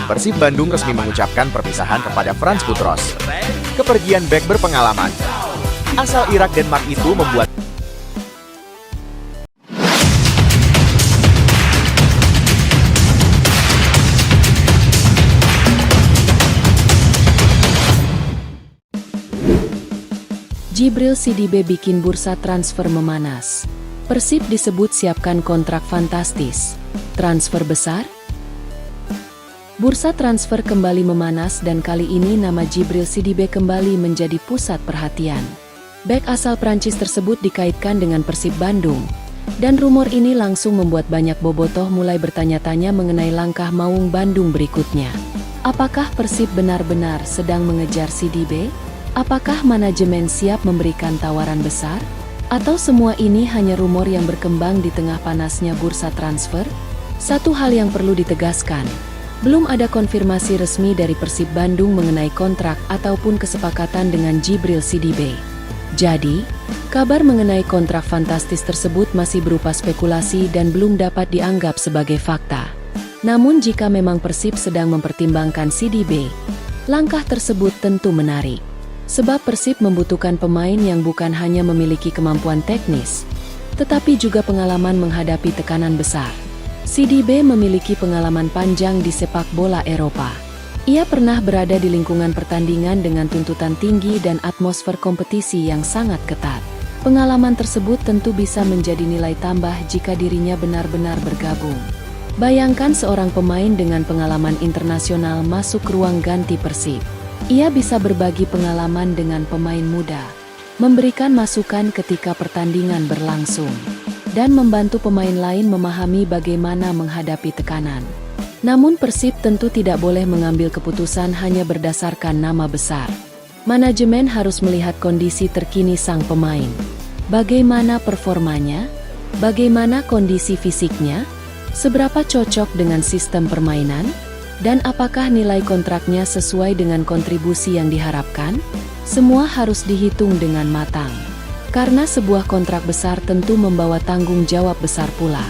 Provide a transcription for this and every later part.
Persib Bandung resmi mengucapkan perpisahan kepada Frans Boutros. Kepergian bek berpengalaman asal Irak Denmark itu membuat Djibril Sidibe bikin bursa transfer memanas. Persib disebut siapkan kontrak fantastis. Transfer besar? Bursa transfer kembali memanas dan kali ini nama Djibril Sidibe kembali menjadi pusat perhatian. Bek asal Prancis tersebut dikaitkan dengan Persib Bandung. Dan rumor ini langsung membuat banyak bobotoh mulai bertanya-tanya mengenai langkah Maung Bandung berikutnya. Apakah Persib benar-benar sedang mengejar Sidibe? Apakah manajemen siap memberikan tawaran besar? Atau semua ini hanya rumor yang berkembang di tengah panasnya bursa transfer? Satu hal yang perlu ditegaskan, belum ada konfirmasi resmi dari Persib Bandung mengenai kontrak ataupun kesepakatan dengan Djibril Sidibe. Jadi, kabar mengenai kontrak fantastis tersebut masih berupa spekulasi dan belum dapat dianggap sebagai fakta. Namun jika memang Persib sedang mempertimbangkan Sidibe, langkah tersebut tentu menarik. Sebab Persib membutuhkan pemain yang bukan hanya memiliki kemampuan teknis, tetapi juga pengalaman menghadapi tekanan besar. Sidibe memiliki pengalaman panjang di sepak bola Eropa. Ia pernah berada di lingkungan pertandingan dengan tuntutan tinggi dan atmosfer kompetisi yang sangat ketat. Pengalaman tersebut tentu bisa menjadi nilai tambah jika dirinya benar-benar bergabung. Bayangkan seorang pemain dengan pengalaman internasional masuk ruang ganti Persib. Ia bisa berbagi pengalaman dengan pemain muda, memberikan masukan ketika pertandingan berlangsung, dan membantu pemain lain memahami bagaimana menghadapi tekanan. Namun Persib tentu tidak boleh mengambil keputusan hanya berdasarkan nama besar. Manajemen harus melihat kondisi terkini sang pemain. Bagaimana performanya? Bagaimana kondisi fisiknya? Seberapa cocok dengan sistem permainan? Dan apakah nilai kontraknya sesuai dengan kontribusi yang diharapkan? Semua harus dihitung dengan matang. Karena sebuah kontrak besar tentu membawa tanggung jawab besar pula.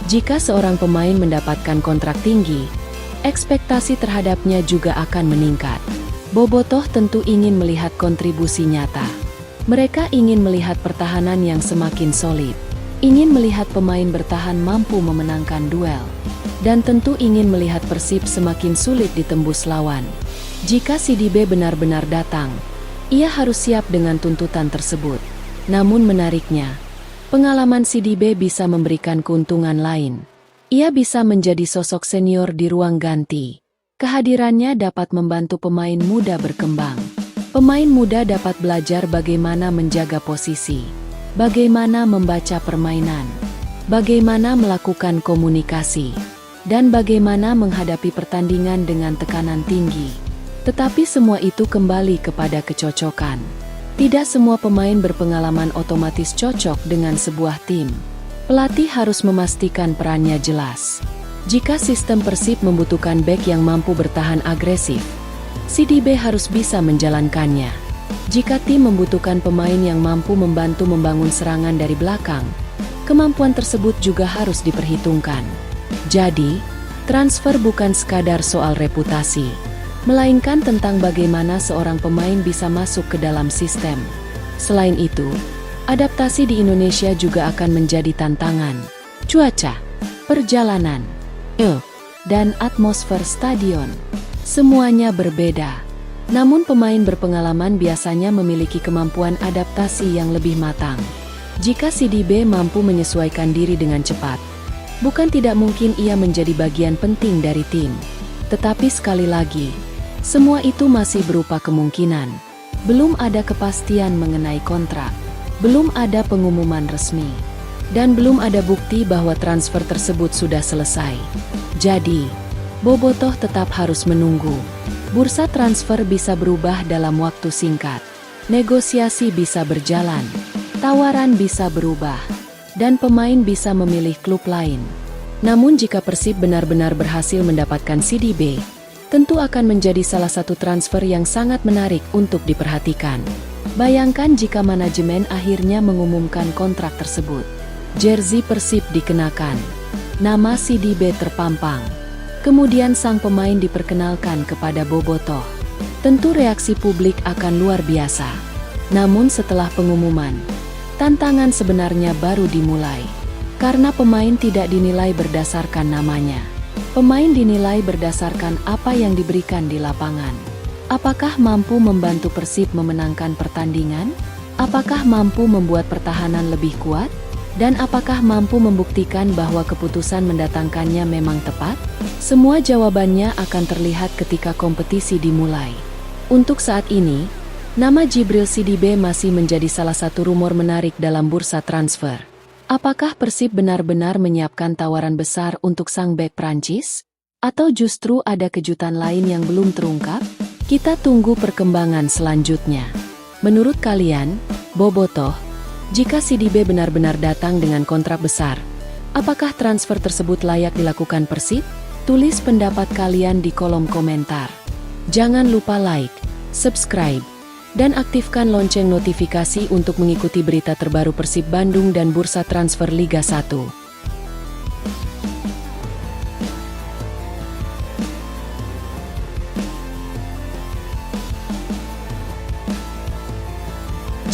Jika seorang pemain mendapatkan kontrak tinggi, ekspektasi terhadapnya juga akan meningkat. Bobotoh tentu ingin melihat kontribusi nyata. Mereka ingin melihat pertahanan yang semakin solid. Ingin melihat pemain bertahan mampu memenangkan duel. Dan tentu ingin melihat Persib semakin sulit ditembus lawan. Jika Sidibe benar-benar datang, ia harus siap dengan tuntutan tersebut. Namun menariknya, pengalaman Sidibe bisa memberikan keuntungan lain. Ia bisa menjadi sosok senior di ruang ganti. Kehadirannya dapat membantu pemain muda berkembang. Pemain muda dapat belajar bagaimana menjaga posisi, bagaimana membaca permainan, bagaimana melakukan komunikasi, dan bagaimana menghadapi pertandingan dengan tekanan tinggi. Tetapi semua itu kembali kepada kecocokan. Tidak semua pemain berpengalaman otomatis cocok dengan sebuah tim. Pelatih harus memastikan perannya jelas. Jika sistem Persib membutuhkan bek yang mampu bertahan agresif, Sidibe harus bisa menjalankannya. Jika tim membutuhkan pemain yang mampu membantu membangun serangan dari belakang, kemampuan tersebut juga harus diperhitungkan. Jadi, transfer bukan sekadar soal reputasi, melainkan tentang bagaimana seorang pemain bisa masuk ke dalam sistem. Selain itu, adaptasi di Indonesia juga akan menjadi tantangan. Cuaca, perjalanan, dan atmosfer stadion, semuanya berbeda. Namun pemain berpengalaman biasanya memiliki kemampuan adaptasi yang lebih matang. Jika Sidibe mampu menyesuaikan diri dengan cepat, bukan tidak mungkin ia menjadi bagian penting dari tim. Tetapi sekali lagi, semua itu masih berupa kemungkinan. Belum ada kepastian mengenai kontrak, belum ada pengumuman resmi, dan belum ada bukti bahwa transfer tersebut sudah selesai. Jadi, bobotoh tetap harus menunggu. Bursa transfer bisa berubah dalam waktu singkat. Negosiasi bisa berjalan, tawaran bisa berubah, dan pemain bisa memilih klub lain. Namun jika Persib benar-benar berhasil mendapatkan Sidibe, tentu akan menjadi salah satu transfer yang sangat menarik untuk diperhatikan. Bayangkan jika manajemen akhirnya mengumumkan kontrak tersebut. Jersey Persib dikenakan, nama Sidibe terpampang, Kemudian sang pemain diperkenalkan kepada Bobotoh. Tentu reaksi publik akan luar biasa. Namun setelah pengumuman, tantangan sebenarnya baru dimulai. Karena pemain tidak dinilai berdasarkan namanya. Pemain dinilai berdasarkan apa yang diberikan di lapangan. Apakah mampu membantu Persib memenangkan pertandingan? Apakah mampu membuat pertahanan lebih kuat? Dan apakah mampu membuktikan bahwa keputusan mendatangkannya memang tepat? Semua jawabannya akan terlihat ketika kompetisi dimulai. Untuk saat ini, nama Djibril Sidibé masih menjadi salah satu rumor menarik dalam bursa transfer. Apakah Persib benar-benar menyiapkan tawaran besar untuk sang bek Prancis? Atau justru ada kejutan lain yang belum terungkap? Kita tunggu perkembangan selanjutnya. Menurut kalian, Bobotoh, jika Sidibé benar-benar datang dengan kontrak besar, apakah transfer tersebut layak dilakukan Persib? Tulis pendapat kalian di kolom komentar. Jangan lupa like, subscribe, dan aktifkan lonceng notifikasi untuk mengikuti berita terbaru Persib Bandung dan bursa transfer Liga 1.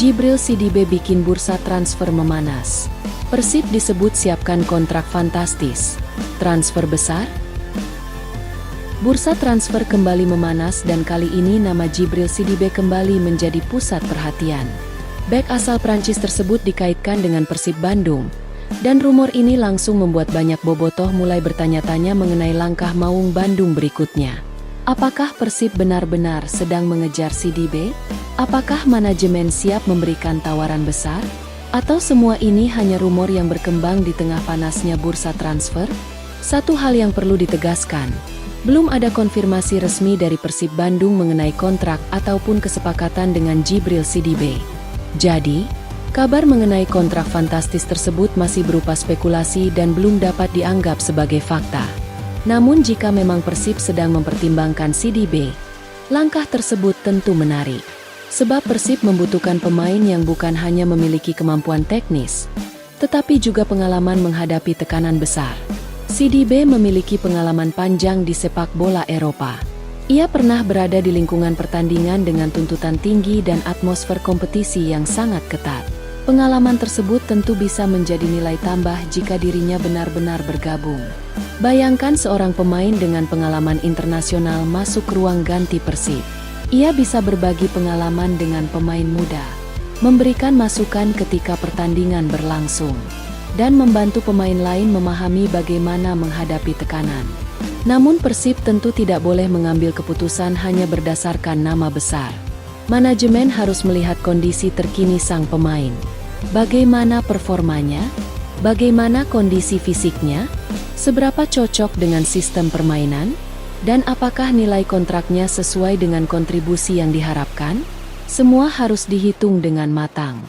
Djibril Sidibé bikin bursa transfer memanas. Persib disebut siapkan kontrak fantastis. Transfer besar? Bursa transfer kembali memanas dan kali ini nama Djibril Sidibé kembali menjadi pusat perhatian. Bek asal Prancis tersebut dikaitkan dengan Persib Bandung. Dan rumor ini langsung membuat banyak bobotoh mulai bertanya-tanya mengenai langkah Maung Bandung berikutnya. Apakah Persib benar-benar sedang mengejar Sidibé? Apakah manajemen siap memberikan tawaran besar? Atau semua ini hanya rumor yang berkembang di tengah panasnya bursa transfer? Satu hal yang perlu ditegaskan, belum ada konfirmasi resmi dari Persib Bandung mengenai kontrak ataupun kesepakatan dengan Djibril Sidibé. Jadi, kabar mengenai kontrak fantastis tersebut masih berupa spekulasi dan belum dapat dianggap sebagai fakta. Namun jika memang Persib sedang mempertimbangkan Sidibé, langkah tersebut tentu menarik. Sebab Persib membutuhkan pemain yang bukan hanya memiliki kemampuan teknis, tetapi juga pengalaman menghadapi tekanan besar. Sidibé memiliki pengalaman panjang di sepak bola Eropa. Ia pernah berada di lingkungan pertandingan dengan tuntutan tinggi dan atmosfer kompetisi yang sangat ketat. Pengalaman tersebut tentu bisa menjadi nilai tambah jika dirinya benar-benar bergabung. Bayangkan seorang pemain dengan pengalaman internasional masuk ruang ganti Persib. Ia bisa berbagi pengalaman dengan pemain muda, memberikan masukan ketika pertandingan berlangsung, dan membantu pemain lain memahami bagaimana menghadapi tekanan. Namun Persib tentu tidak boleh mengambil keputusan hanya berdasarkan nama besar. Manajemen harus melihat kondisi terkini sang pemain. Bagaimana performanya? Bagaimana kondisi fisiknya? Seberapa cocok dengan sistem permainan? Dan apakah nilai kontraknya sesuai dengan kontribusi yang diharapkan? Semua harus dihitung dengan matang.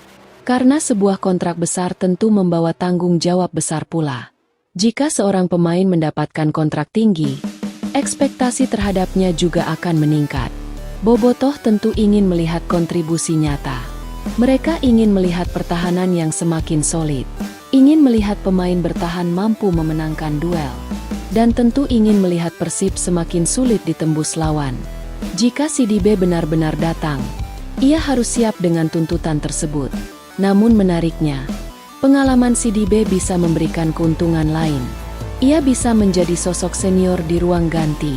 Karena sebuah kontrak besar tentu membawa tanggung jawab besar pula. Jika seorang pemain mendapatkan kontrak tinggi, ekspektasi terhadapnya juga akan meningkat. Bobotoh tentu ingin melihat kontribusi nyata. Mereka ingin melihat pertahanan yang semakin solid, ingin melihat pemain bertahan mampu memenangkan duel, dan tentu ingin melihat Persib semakin sulit ditembus lawan. Jika Sidibé benar-benar datang, ia harus siap dengan tuntutan tersebut. Namun menariknya, pengalaman Sidibé bisa memberikan keuntungan lain. Ia bisa menjadi sosok senior di ruang ganti.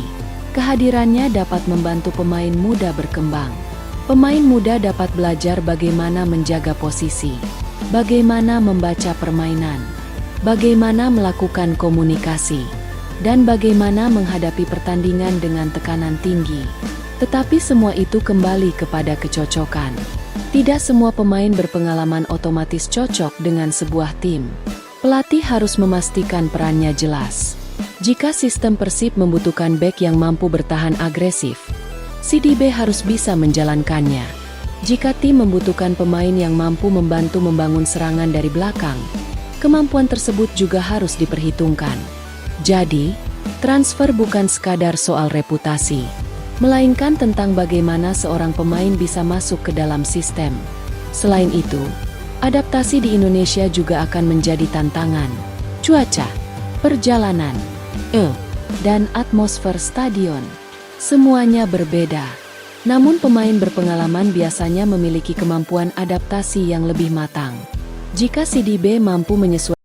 Kehadirannya dapat membantu pemain muda berkembang. Pemain muda dapat belajar bagaimana menjaga posisi, bagaimana membaca permainan, bagaimana melakukan komunikasi, dan bagaimana menghadapi pertandingan dengan tekanan tinggi. Tetapi semua itu kembali kepada kecocokan. Tidak semua pemain berpengalaman otomatis cocok dengan sebuah tim. Pelatih harus memastikan perannya jelas. Jika sistem Persib membutuhkan bek yang mampu bertahan agresif, Sidibé harus bisa menjalankannya. Jika tim membutuhkan pemain yang mampu membantu membangun serangan dari belakang, kemampuan tersebut juga harus diperhitungkan. Jadi, transfer bukan sekadar soal reputasi, melainkan tentang bagaimana seorang pemain bisa masuk ke dalam sistem. Selain itu, adaptasi di Indonesia juga akan menjadi tantangan. Cuaca, perjalanan, dan atmosfer stadion. Semuanya berbeda. Namun pemain berpengalaman biasanya memiliki kemampuan adaptasi yang lebih matang. Jika CDB mampu menyesuaikan